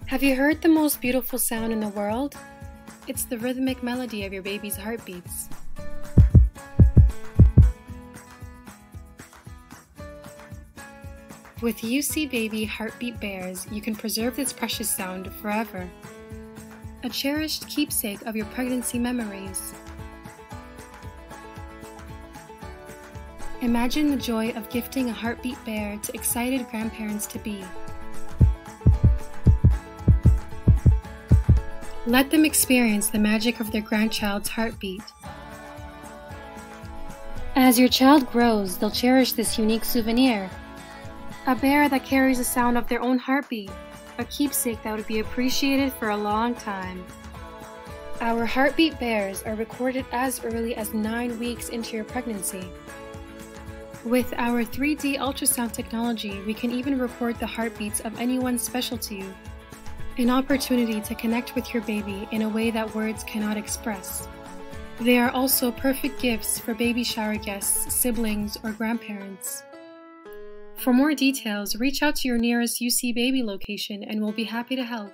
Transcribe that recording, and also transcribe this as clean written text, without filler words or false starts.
Have you heard the most beautiful sound in the world? It's the rhythmic melody of your baby's heartbeats. With UC Baby Heartbeat Bears, you can preserve this precious sound forever. A cherished keepsake of your pregnancy memories. Imagine the joy of gifting a heartbeat bear to excited grandparents-to-be. Let them experience the magic of their grandchild's heartbeat. As your child grows, they'll cherish this unique souvenir. A bear that carries the sound of their own heartbeat. A keepsake that would be appreciated for a long time. Our heartbeat bears are recorded as early as 9 weeks into your pregnancy. With our 3D ultrasound technology, we can even record the heartbeats of anyone special to you. An opportunity to connect with your baby in a way that words cannot express. They are also perfect gifts for baby shower guests, siblings, or grandparents. For more details, reach out to your nearest UC Baby location and we'll be happy to help.